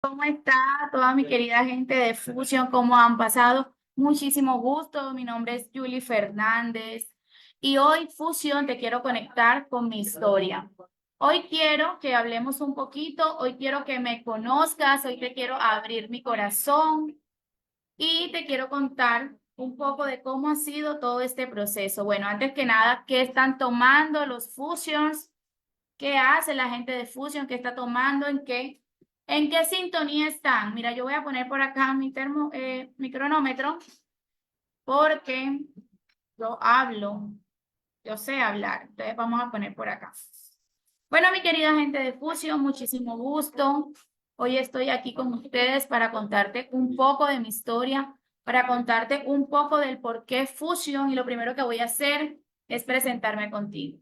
¿Cómo está toda mi querida gente de Fusion? ¿Cómo han pasado? Muchísimo gusto. Mi nombre es Julie Fernández y hoy Fusion te quiero conectar con mi historia. Hoy quiero que hablemos un poquito, hoy quiero que me conozcas, hoy te quiero abrir mi corazón y te quiero contar un poco de cómo ha sido todo este proceso. Bueno, antes que nada, ¿qué están tomando los Fusions? ¿Qué hace la gente de Fusion? ¿Qué está tomando? ¿En qué sintonía están? Mira, yo voy a poner por acá mi cronómetro porque yo hablo, yo sé hablar. Entonces vamos a poner por acá. Bueno, mi querida gente de Fusion, muchísimo gusto. Hoy estoy aquí con ustedes para contarte un poco de mi historia, para contarte un poco del por qué Fusion y lo primero que voy a hacer es presentarme contigo.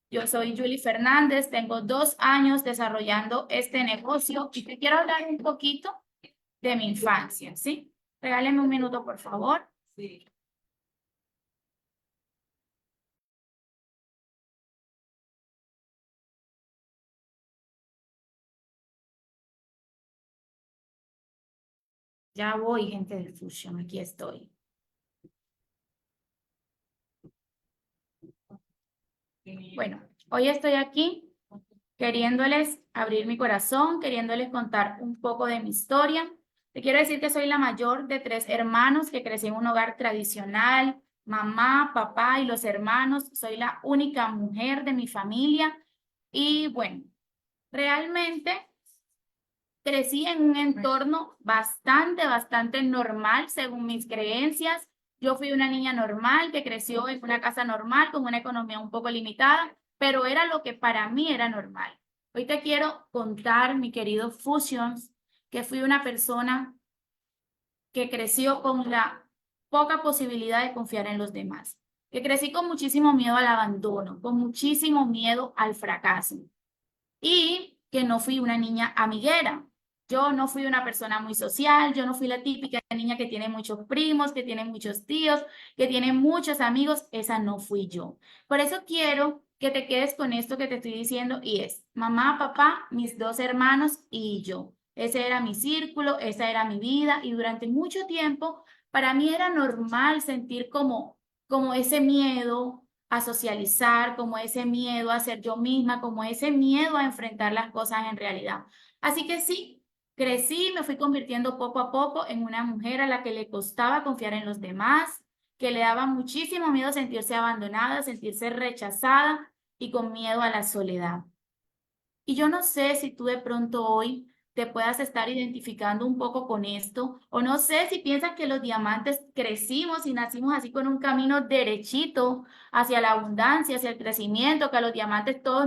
Yo soy Julie Fernández, tengo 2 años desarrollando este negocio y te quiero hablar un poquito de mi infancia, ¿sí? Regáleme un minuto, por favor. Sí. Ya voy, gente de Fusion, aquí estoy. Bueno, hoy estoy aquí queriéndoles abrir mi corazón, queriéndoles contar un poco de mi historia. Te quiero decir que soy la mayor de 3 hermanos que crecí en un hogar tradicional, mamá, papá y los hermanos. Soy la única mujer de mi familia y bueno, realmente crecí en un entorno bastante normal según mis creencias. Yo fui una niña normal que creció en una casa normal con una economía un poco limitada, pero era lo que para mí era normal. Hoy te quiero contar, mi querido Fusions, que fui una persona que creció con la poca posibilidad de confiar en los demás, que crecí con muchísimo miedo al abandono, con muchísimo miedo al fracaso y que no fui una niña amiguera. Yo no fui una persona muy social, yo no fui la típica niña que tiene muchos primos, que tiene muchos tíos, que tiene muchos amigos, esa no fui yo. Por eso quiero que te quedes con esto que te estoy diciendo y es mamá, papá, mis 2 hermanos y yo. Ese era mi círculo, esa era mi vida y durante mucho tiempo para mí era normal sentir como ese miedo a socializar, como ese miedo a ser yo misma, como ese miedo a enfrentar las cosas en realidad. Así que sí, crecí, me fui convirtiendo poco a poco en una mujer a la que le costaba confiar en los demás, que le daba muchísimo miedo sentirse abandonada, sentirse rechazada y con miedo a la soledad. Y yo no sé si tú de pronto hoy te puedas estar identificando un poco con esto, o no sé si piensas que los diamantes crecimos y nacimos así con un camino derechito hacia la abundancia, hacia el crecimiento, que a los diamantes todos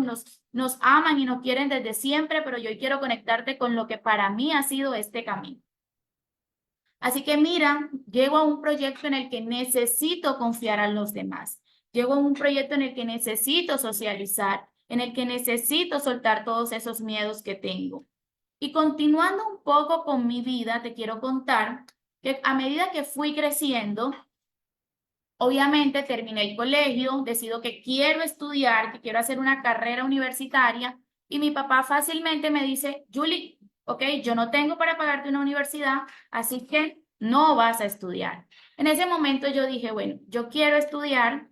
nos aman y nos quieren desde siempre, pero yo hoy quiero conectarte con lo que para mí ha sido este camino. Así que mira, llego a un proyecto en el que necesito confiar a los demás. Llego a un proyecto en el que necesito socializar, en el que necesito soltar todos esos miedos que tengo. Y continuando un poco con mi vida, te quiero contar que a medida que fui creciendo, obviamente terminé el colegio, decido que quiero estudiar, que quiero hacer una carrera universitaria y mi papá fácilmente me dice, Julie, ok, yo no tengo para pagarte una universidad, así que no vas a estudiar. En ese momento yo dije, bueno, yo quiero estudiar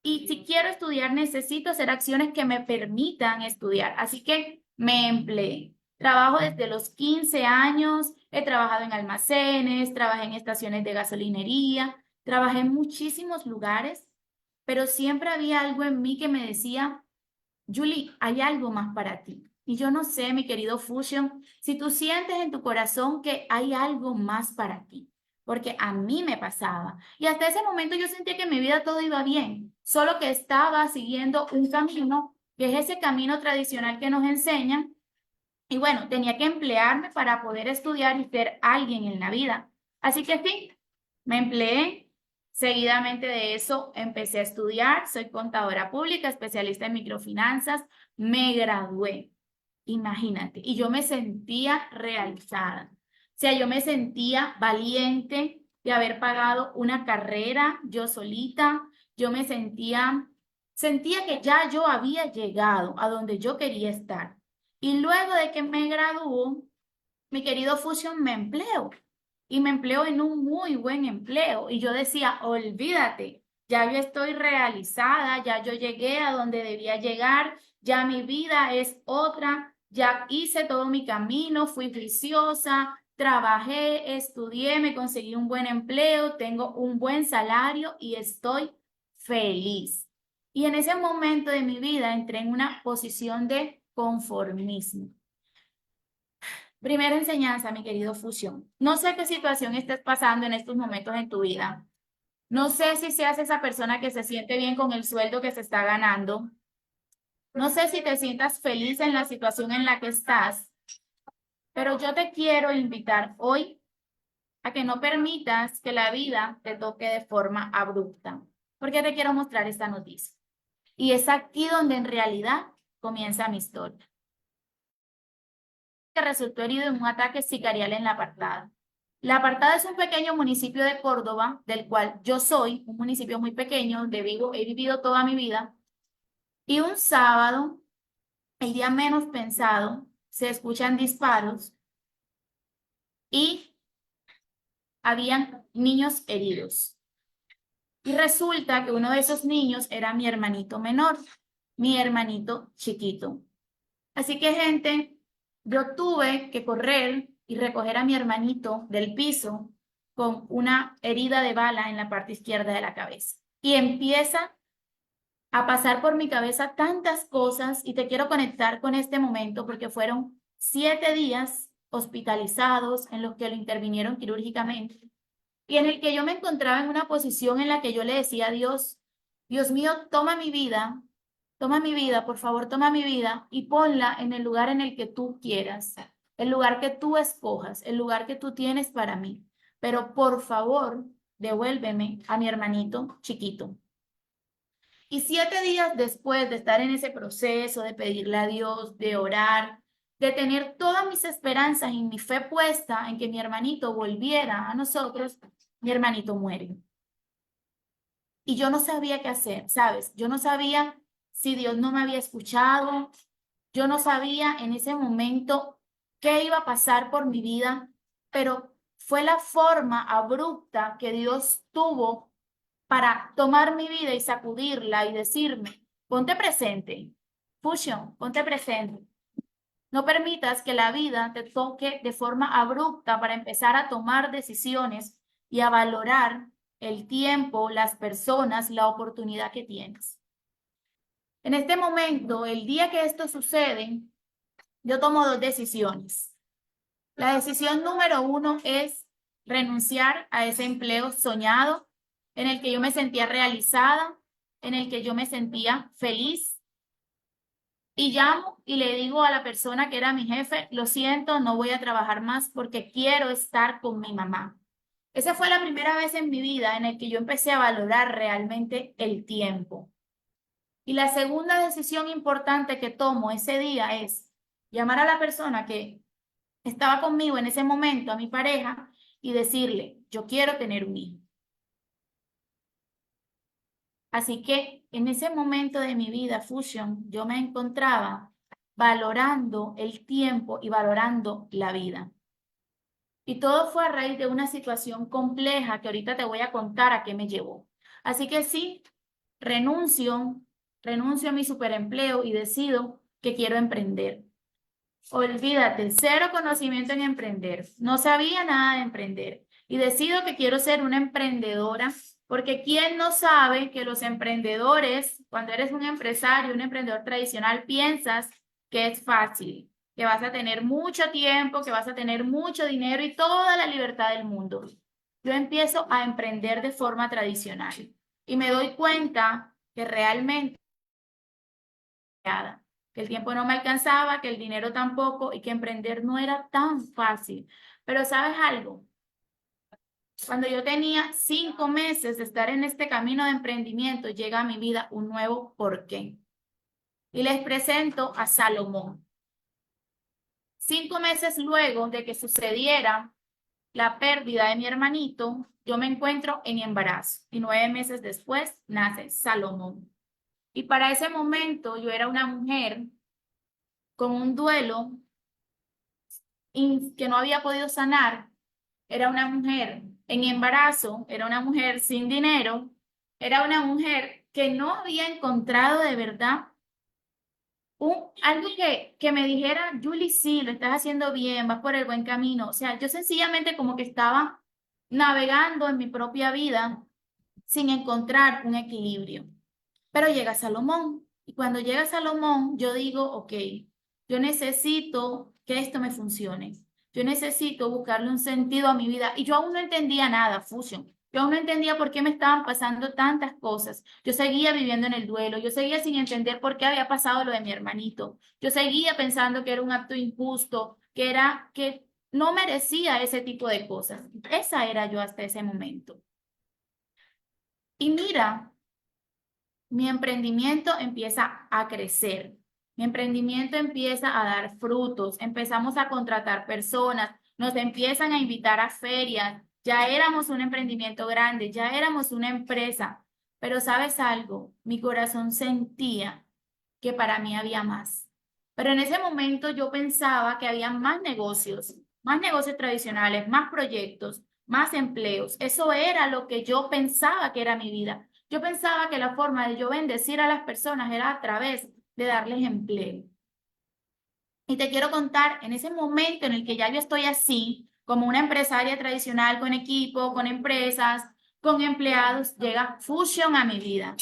y si quiero estudiar necesito hacer acciones que me permitan estudiar, así que me empleé. Trabajo desde los 15 años, he trabajado en almacenes, trabajé en estaciones de gasolinería. Trabajé en muchísimos lugares, pero siempre había algo en mí que me decía, Julie, hay algo más para ti. Y yo no sé, mi querido Fusion, si tú sientes en tu corazón que hay algo más para ti, porque a mí me pasaba. Y hasta ese momento yo sentía que en mi vida todo iba bien, solo que estaba siguiendo un camino, que es ese camino tradicional que nos enseñan. Y bueno, tenía que emplearme para poder estudiar y ser alguien en la vida. Así que sí, me empleé. Seguidamente de eso empecé a estudiar. Soy contadora pública, especialista en microfinanzas. Me gradué, imagínate. Y yo me sentía realizada. O sea, yo me sentía valiente de haber pagado una carrera yo solita. Yo me sentía que ya yo había llegado a donde yo quería estar. Y luego de que me graduó, mi querido Fusion, me empleo. Y me empleo en un muy buen empleo. Y yo decía, olvídate, ya yo estoy realizada, ya yo llegué a donde debía llegar, ya mi vida es otra, ya hice todo mi camino, fui juiciosa, trabajé, estudié, me conseguí un buen empleo, tengo un buen salario y estoy feliz. Y en ese momento de mi vida entré en una posición de conformismo. Primera enseñanza, mi querido Fusión. No sé qué situación estés pasando en estos momentos en tu vida. No sé si seas esa persona que se siente bien con el sueldo que se está ganando. No sé si te sientas feliz en la situación en la que estás, pero yo te quiero invitar hoy a que no permitas que la vida te toque de forma abrupta, porque te quiero mostrar esta noticia. Y es aquí donde en realidad comienza mi historia. Que resultó herido en un ataque sicarial en La Apartada. La Apartada es un pequeño municipio de Córdoba, del cual yo soy, un municipio muy pequeño, donde he vivido toda mi vida. Y un sábado, el día menos pensado, se escuchan disparos y habían niños heridos. Y resulta que uno de esos niños era mi hermanito menor, mi hermanito chiquito. Así que, gente, yo tuve que correr y recoger a mi hermanito del piso con una herida de bala en la parte izquierda de la cabeza. Y empieza a pasar por mi cabeza tantas cosas y te quiero conectar con este momento porque fueron 7 días hospitalizados en los que lo intervinieron quirúrgicamente y en el que yo me encontraba en una posición en la que yo le decía a Dios, Dios mío, toma mi vida, por favor, toma mi vida y ponla en el lugar en el que tú quieras, el lugar que tú escojas, el lugar que tú tienes para mí. Pero por favor, devuélveme a mi hermanito chiquito. Y 7 días después de estar en ese proceso, de pedirle a Dios, de orar, de tener todas mis esperanzas y mi fe puesta en que mi hermanito volviera a nosotros, mi hermanito muere. Y yo no sabía qué hacer, ¿sabes? Yo no sabía si Dios no me había escuchado, yo no sabía en ese momento qué iba a pasar por mi vida, pero fue la forma abrupta que Dios tuvo para tomar mi vida y sacudirla y decirme, ponte presente, Fusion, ponte presente. No permitas que la vida te toque de forma abrupta para empezar a tomar decisiones y a valorar el tiempo, las personas, la oportunidad que tienes. En este momento, el día que esto sucede, yo tomo 2 decisiones. La decisión número 1 es renunciar a ese empleo soñado en el que yo me sentía realizada, en el que yo me sentía feliz. Y llamo y le digo a la persona que era mi jefe, lo siento, no voy a trabajar más porque quiero estar con mi mamá. Esa fue la primera vez en mi vida en el que yo empecé a valorar realmente el tiempo. Y la segunda decisión importante que tomo ese día es llamar a la persona que estaba conmigo en ese momento, a mi pareja, y decirle, yo quiero tener un hijo. Así que en ese momento de mi vida, Fusion, yo me encontraba valorando el tiempo y valorando la vida. Y todo fue a raíz de una situación compleja que ahorita te voy a contar a qué me llevó. Así que sí, renuncio, renuncio a mi superempleo y decido que quiero emprender. Olvídate, cero conocimiento en emprender. No sabía nada de emprender. Y decido que quiero ser una emprendedora, porque ¿quién no sabe que los emprendedores, cuando eres un empresario, un emprendedor tradicional, piensas que es fácil, que vas a tener mucho tiempo, que vas a tener mucho dinero y toda la libertad del mundo? Yo empiezo a emprender de forma tradicional y me doy cuenta que realmente que el tiempo no me alcanzaba, que el dinero tampoco y que emprender no era tan fácil. Pero ¿sabes algo? Cuando yo tenía 5 meses de estar en este camino de emprendimiento, llega a mi vida un nuevo porqué. Y les presento a Salomón. 5 meses luego de que sucediera la pérdida de mi hermanito, yo me encuentro en embarazo y 9 meses después nace Salomón. Y para ese momento yo era una mujer con un duelo que no había podido sanar, era una mujer en embarazo, era una mujer sin dinero, era una mujer que no había encontrado de verdad algo que me dijera, Julie, sí, lo estás haciendo bien, vas por el buen camino. O sea, yo sencillamente como que estaba navegando en mi propia vida sin encontrar un equilibrio. Pero llega Salomón. Y cuando llega Salomón, yo digo, ok, yo necesito que esto me funcione. Yo necesito buscarle un sentido a mi vida. Y yo aún no entendía nada, Fusion. Yo aún no entendía por qué me estaban pasando tantas cosas. Yo seguía viviendo en el duelo. Yo seguía sin entender por qué había pasado lo de mi hermanito. Yo seguía pensando que era un acto injusto, que no merecía ese tipo de cosas. Esa era yo hasta ese momento. Y mira, mi emprendimiento empieza a crecer, mi emprendimiento empieza a dar frutos, empezamos a contratar personas, nos empiezan a invitar a ferias, ya éramos un emprendimiento grande, ya éramos una empresa, pero ¿sabes algo? Mi corazón sentía que para mí había más. Pero en ese momento yo pensaba que había más negocios tradicionales, más proyectos, más empleos. Eso era lo que yo pensaba que era mi vida. Yo pensaba que la forma de yo bendecir a las personas era a través de darles empleo. Y te quiero contar, en ese momento en el que ya yo estoy así, como una empresaria tradicional con equipo, con empresas, con empleados, llega Fusion a mi vida.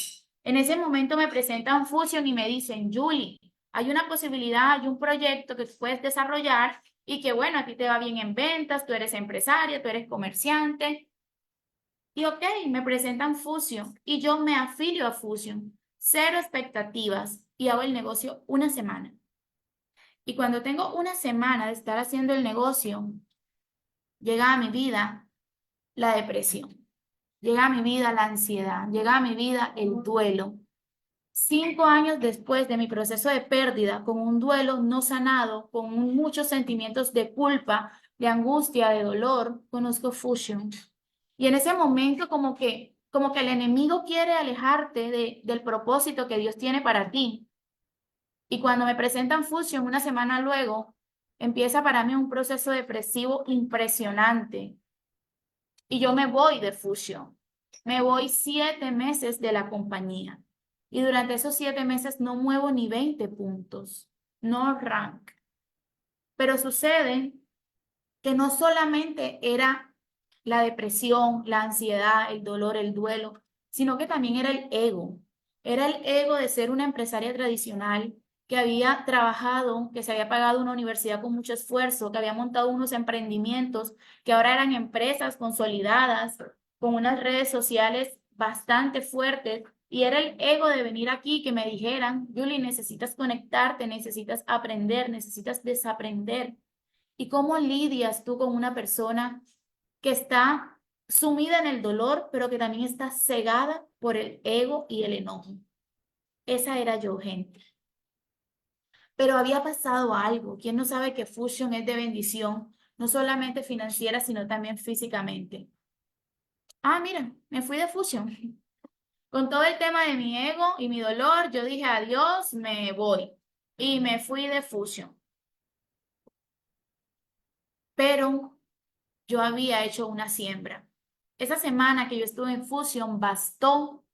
En ese momento me presentan Fusion y me dicen, Julie, hay una posibilidad, hay un proyecto que tú puedes desarrollar y que bueno, a ti te va bien en ventas, tú eres empresaria, tú eres comerciante. Y ok, me presentan Fusion y yo me afilio a Fusion. Cero expectativas y hago el negocio una semana. Y cuando tengo una semana de estar haciendo el negocio, llega a mi vida la depresión, llega a mi vida la ansiedad, llega a mi vida el duelo. 5 años después de mi proceso de pérdida, con un duelo no sanado, con muchos sentimientos de culpa, de angustia, de dolor, conozco Fusion. Y en ese momento como que el enemigo quiere alejarte del propósito que Dios tiene para ti. Y cuando me presentan Fusion una semana luego, empieza para mí un proceso depresivo impresionante. Y yo me voy de Fusion. Me voy 7 meses de la compañía. Y durante esos 7 meses no muevo ni 20 puntos. No rank. Pero sucede que no solamente era la depresión, la ansiedad, el dolor, el duelo, sino que también era el ego. Era el ego de ser una empresaria tradicional que había trabajado, que se había pagado una universidad con mucho esfuerzo, que había montado unos emprendimientos que ahora eran empresas consolidadas, con unas redes sociales bastante fuertes. Y era el ego de venir aquí que me dijeran, Julie, necesitas conectarte, necesitas aprender, necesitas desaprender. ¿Y cómo lidias tú con una persona que está sumida en el dolor, pero que también está cegada por el ego y el enojo? Esa era yo, gente. Pero había pasado algo. ¿Quién no sabe que Fusion es de bendición, no solamente financiera, sino también físicamente? Ah, mira, me fui de Fusion. Con todo el tema de mi ego y mi dolor, yo dije, adiós, me voy. Y me fui de Fusion. Pero yo había hecho una siembra. Esa semana que yo estuve en Fusion bastó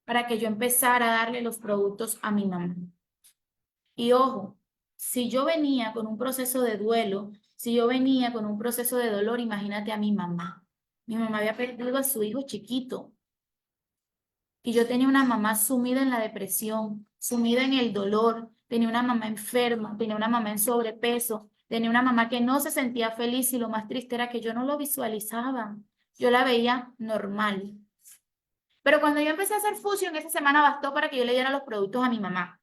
para que yo empezara a darle los productos a mi mamá. Y ojo, si yo venía con un proceso de duelo, si yo venía con un proceso de dolor, imagínate a mi mamá. Mi mamá había perdido a su hijo chiquito y yo tenía una mamá sumida en la depresión, sumida en el dolor, tenía una mamá enferma, tenía una mamá en sobrepeso, tenía una mamá que no se sentía feliz y lo más triste era que yo no lo visualizaba, yo la veía normal. Pero cuando yo empecé a hacer fusión, esa semana bastó para que yo le diera los productos a mi mamá.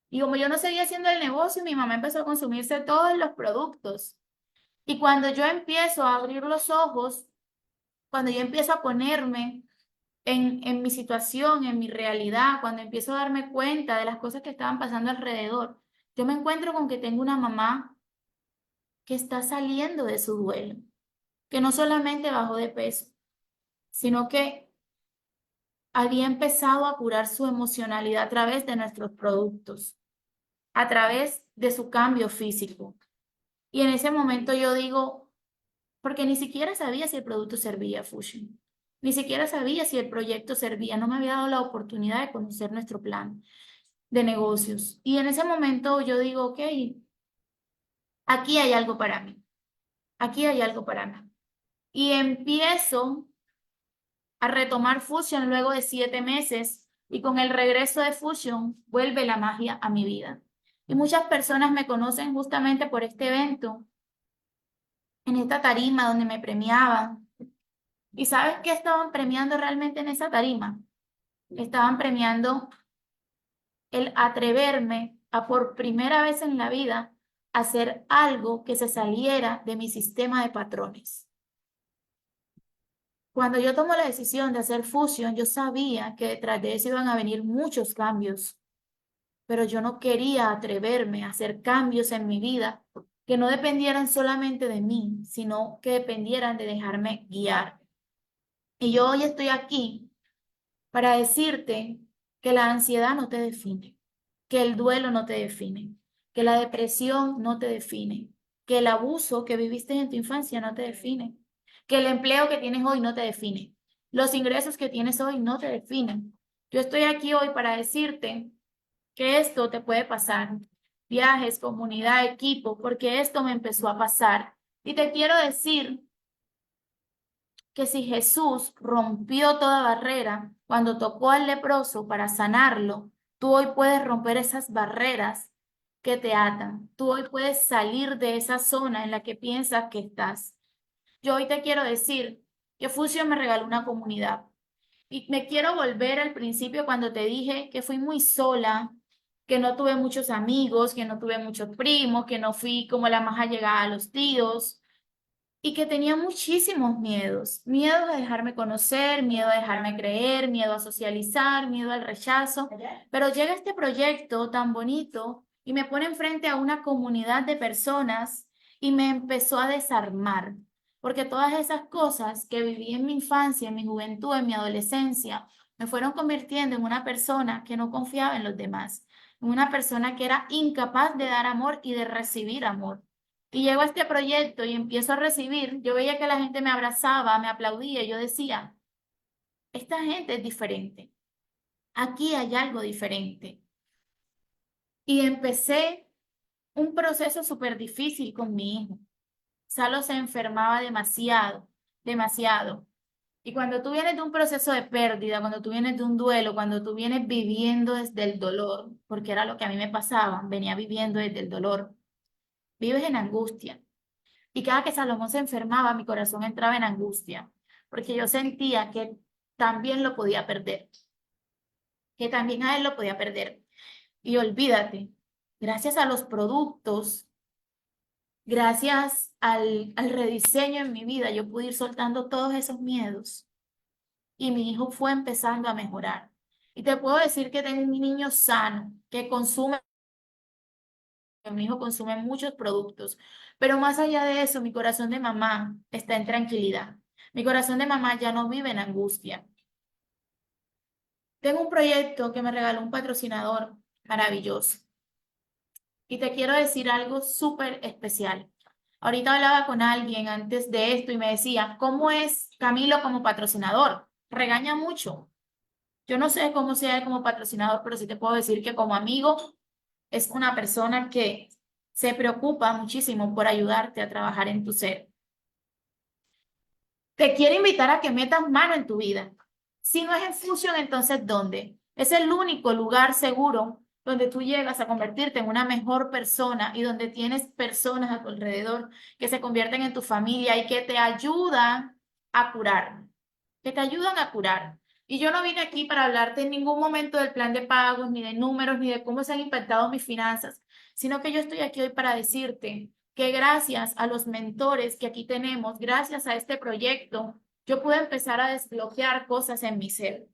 Y como yo no seguía haciendo el negocio, mi mamá empezó a consumirse todos los productos. Y cuando yo empiezo a abrir los ojos, cuando yo empiezo a ponerme en mi situación, en mi realidad, cuando empiezo a darme cuenta de las cosas que estaban pasando alrededor, yo me encuentro con que tengo una mamá que está saliendo de su duelo, que no solamente bajó de peso, sino que había empezado a curar su emocionalidad a través de nuestros productos, a través de su cambio físico. Y en ese momento yo digo, porque ni siquiera sabía si el producto servía, Fusion. Ni siquiera sabía si el proyecto servía. No me había dado la oportunidad de conocer nuestro plan de negocios. Y en ese momento yo digo, ok, aquí hay algo para mí. Aquí hay algo para mí. Y empiezo a retomar Fusion luego de 7 meses y con el regreso de Fusion vuelve la magia a mi vida. Y muchas personas me conocen justamente por este evento, en esta tarima donde me premiaban. ¿Y sabes qué estaban premiando realmente en esa tarima? Estaban premiando el atreverme a por primera vez en la vida hacer algo que se saliera de mi sistema de patrones. Cuando yo tomo la decisión de hacer Fusion, yo sabía que detrás de eso iban a venir muchos cambios, pero yo no quería atreverme a hacer cambios en mi vida que no dependieran solamente de mí, sino que dependieran de dejarme guiar. Y yo hoy estoy aquí para decirte que la ansiedad no te define, que el duelo no te define, que la depresión no te define, que el abuso que viviste en tu infancia no te define, que el empleo que tienes hoy no te define, los ingresos que tienes hoy no te definen. Yo estoy aquí hoy para decirte que esto te puede pasar. Viajes, comunidad, equipo, porque esto me empezó a pasar. Y te quiero decir que si Jesús rompió toda barrera cuando tocó al leproso para sanarlo, tú hoy puedes romper esas barreras que te atan. Tú hoy puedes salir de esa zona en la que piensas que estás. Yo hoy te quiero decir que Fusion me regaló una comunidad. Y me quiero volver al principio cuando te dije que fui muy sola, que no tuve muchos amigos, que no tuve muchos primos, que no fui como la más allegada a los tíos y que tenía muchísimos miedos. Miedo a dejarme conocer, miedo a dejarme creer, miedo a socializar, miedo al rechazo. Pero llega este proyecto tan bonito y me pone enfrente a una comunidad de personas y me empezó a desarmar. Porque todas esas cosas que viví en mi infancia, en mi juventud, en mi adolescencia, me fueron convirtiendo en una persona que no confiaba en los demás, en una persona que era incapaz de dar amor y de recibir amor. Y llego a este proyecto y empiezo a recibir, yo veía que la gente me abrazaba, me aplaudía, y yo decía, esta gente es diferente, aquí hay algo diferente. Y empecé un proceso súper difícil con mi hijo. Salo se enfermaba demasiado, demasiado. Y cuando tú vienes de un proceso de pérdida, cuando tú vienes de un duelo, cuando tú vienes viviendo desde el dolor, porque era lo que a mí me pasaba, venía viviendo desde el dolor, vives en angustia. Y cada que Salomón se enfermaba, mi corazón entraba en angustia, porque yo sentía que también lo podía perder, que también a él lo podía perder. Y olvídate, gracias a los productos, gracias al rediseño en mi vida, yo pude ir soltando todos esos miedos y mi hijo fue empezando a mejorar. Y te puedo decir que tengo un niño sano, que consume, mi hijo consume muchos productos, pero más allá de eso, mi corazón de mamá está en tranquilidad. Mi corazón de mamá ya no vive en angustia. Tengo un proyecto que me regaló un patrocinador maravilloso y te quiero decir algo súper especial. Ahorita hablaba con alguien antes de esto y me decía, ¿cómo es Camilo como patrocinador? Regaña mucho. Yo no sé cómo sea él como patrocinador, pero sí te puedo decir que como amigo es una persona que se preocupa muchísimo por ayudarte a trabajar en tu ser. Te quiero invitar a que metas mano en tu vida. Si no es en Fusion, entonces ¿dónde? Es el único lugar seguro donde tú llegas a convertirte en una mejor persona y donde tienes personas a tu alrededor que se convierten en tu familia y que te ayudan a curar, que te ayudan a curar. Y yo no vine aquí para hablarte en ningún momento del plan de pagos, ni de números, ni de cómo se han impactado mis finanzas, sino que yo estoy aquí hoy para decirte que gracias a los mentores que aquí tenemos, gracias a este proyecto, yo pude empezar a desbloquear cosas en mi ser.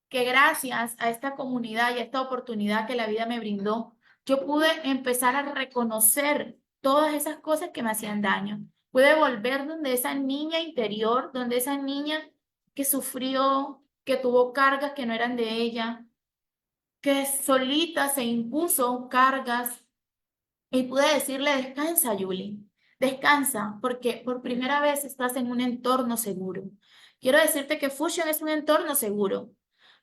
Que gracias a esta comunidad y a esta oportunidad que la vida me brindó, yo pude empezar a reconocer todas esas cosas que me hacían daño. Pude volver donde esa niña interior, donde esa niña que sufrió, que tuvo cargas que no eran de ella, que solita se impuso cargas Y pude decirle, descansa, Julie, descansa, porque por primera vez estás en un entorno seguro. Quiero decirte que Fusion es un entorno seguro.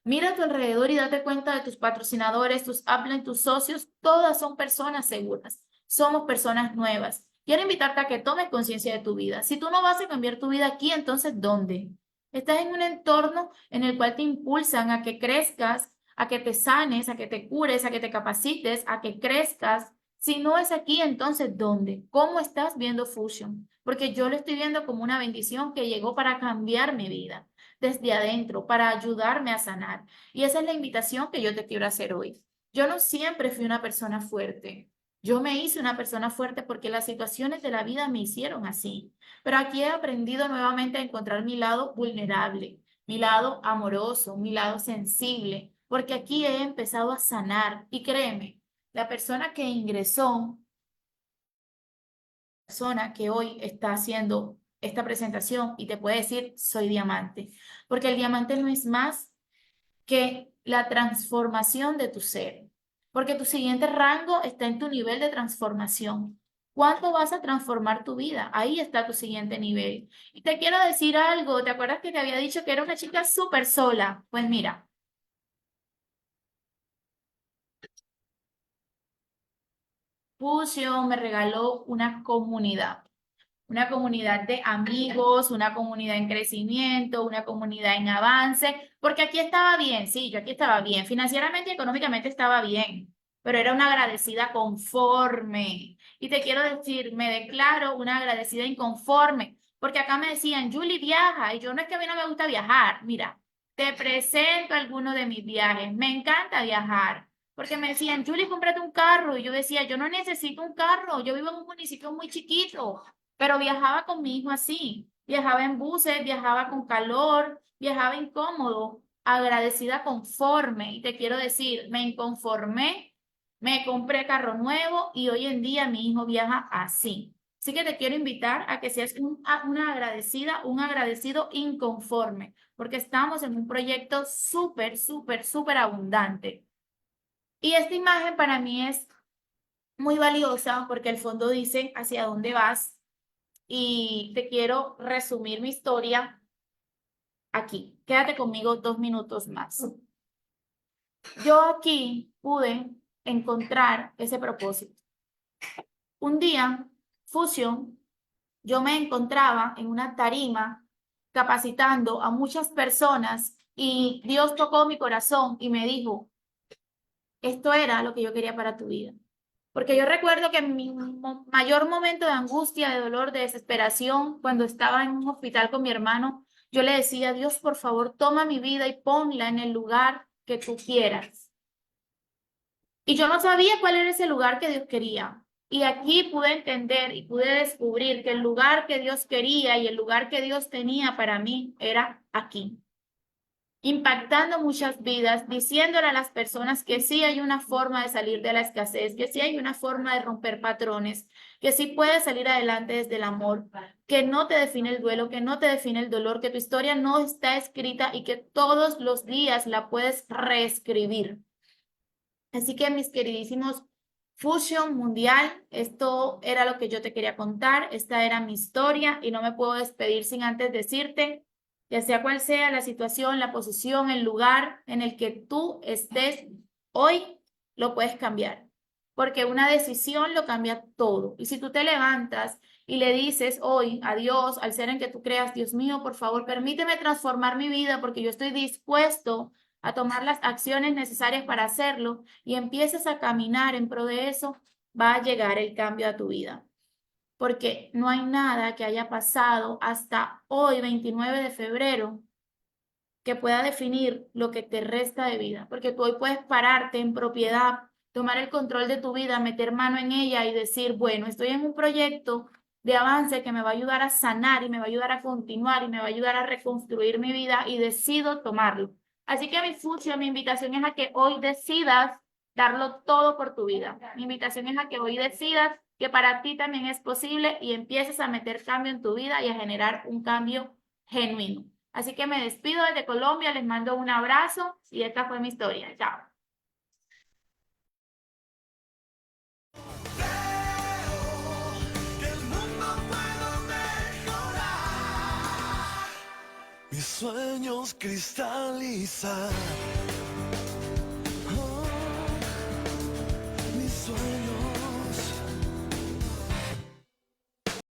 Mira a tu alrededor y date cuenta de tus patrocinadores, tus upline, tus socios, todas son personas seguras. Somos personas nuevas. Quiero invitarte a que tomes conciencia de tu vida. Si tú no vas a cambiar tu vida aquí, entonces ¿dónde? Estás en un entorno en el cual te impulsan a que crezcas, a que te sanes, a que te cures, a que te capacites, a que crezcas. Si no es aquí, entonces ¿dónde? ¿Cómo estás viendo Fusion? Porque yo lo estoy viendo como una bendición que llegó para cambiar mi vida desde adentro, para ayudarme a sanar. Y esa es la invitación que yo te quiero hacer hoy. Yo no siempre fui una persona fuerte. Yo me hice una persona fuerte porque las situaciones de la vida me hicieron así. Pero aquí he aprendido nuevamente a encontrar mi lado vulnerable, mi lado amoroso, mi lado sensible, porque aquí he empezado a sanar. Y créeme, la persona que ingresó, persona que hoy está haciendo esta presentación y te puede decir, soy diamante, porque el diamante no es más que la transformación de tu ser, porque tu siguiente rango está en tu nivel de transformación. ¿Cuánto vas a transformar tu vida? Ahí está tu siguiente nivel. Y te quiero decir algo, ¿te acuerdas que te había dicho que era una chica súper sola? Pues mira, Fusion me regaló una comunidad de amigos, una comunidad en crecimiento, una comunidad en avance, porque aquí estaba bien, sí, yo aquí estaba bien, financieramente y económicamente estaba bien, pero era una agradecida conforme. Y te quiero decir, me declaro una agradecida inconforme, porque acá me decían, Julie viaja, y yo no es que a mí no me gusta viajar, mira, te presento algunos de mis viajes, me encanta viajar. Porque me decían, Julie, cómprate un carro. Y yo decía, yo no necesito un carro. Yo vivo en un municipio muy chiquito. Pero viajaba con mi hijo así, viajaba en buses, viajaba con calor, viajaba incómodo, agradecida conforme. Y te quiero decir, me inconformé, me compré carro nuevo y hoy en día mi hijo viaja así. Así que te quiero invitar a que seas una agradecida, un agradecido inconforme, porque estamos en un proyecto súper, súper, súper abundante. Y esta imagen para mí es muy valiosa porque el fondo dice hacia dónde vas y te quiero resumir mi historia aquí. Quédate conmigo 2 minutos más. Yo aquí pude encontrar ese propósito. Un día, Fusion, yo me encontraba en una tarima capacitando a muchas personas y Dios tocó mi corazón y me dijo, esto era lo que yo quería para tu vida. Porque yo recuerdo que en mi mayor momento de angustia, de dolor, de desesperación, cuando estaba en un hospital con mi hermano, yo le decía, Dios, por favor, toma mi vida y ponla en el lugar que tú quieras. Y yo no sabía cuál era ese lugar que Dios quería. Y aquí pude entender y pude descubrir que el lugar que Dios quería y el lugar que Dios tenía para mí era aquí, impactando muchas vidas, diciéndole a las personas que sí hay una forma de salir de la escasez, que sí hay una forma de romper patrones, que sí puedes salir adelante desde el amor, que no te define el duelo, que no te define el dolor, que tu historia no está escrita y que todos los días la puedes reescribir. Así que mis queridísimos Fusion Mundial, esto era lo que yo te quería contar, esta era mi historia y no me puedo despedir sin antes decirte, ya sea cual sea la situación, la posición, el lugar en el que tú estés hoy, lo puedes cambiar, porque una decisión lo cambia todo. Y si tú te levantas y le dices hoy a Dios, al ser en que tú creas, Dios mío, por favor, permíteme transformar mi vida porque yo estoy dispuesto a tomar las acciones necesarias para hacerlo y empieces a caminar en pro de eso, va a llegar el cambio a tu vida. Porque no hay nada que haya pasado hasta hoy, 29 de febrero, que pueda definir lo que te resta de vida. Porque tú hoy puedes pararte en propiedad, tomar el control de tu vida, meter mano en ella y decir, bueno, estoy en un proyecto de avance que me va a ayudar a sanar y me va a ayudar a continuar y me va a ayudar a reconstruir mi vida y decido tomarlo. Así que mi fusión, mi invitación es a que hoy decidas darlo todo por tu vida. Mi invitación es a que hoy decidas que para ti también es posible y empieces a meter cambio en tu vida y a generar un cambio genuino. Así que me despido desde Colombia, les mando un abrazo y esta fue mi historia. Chao. Mis sueños cristalizar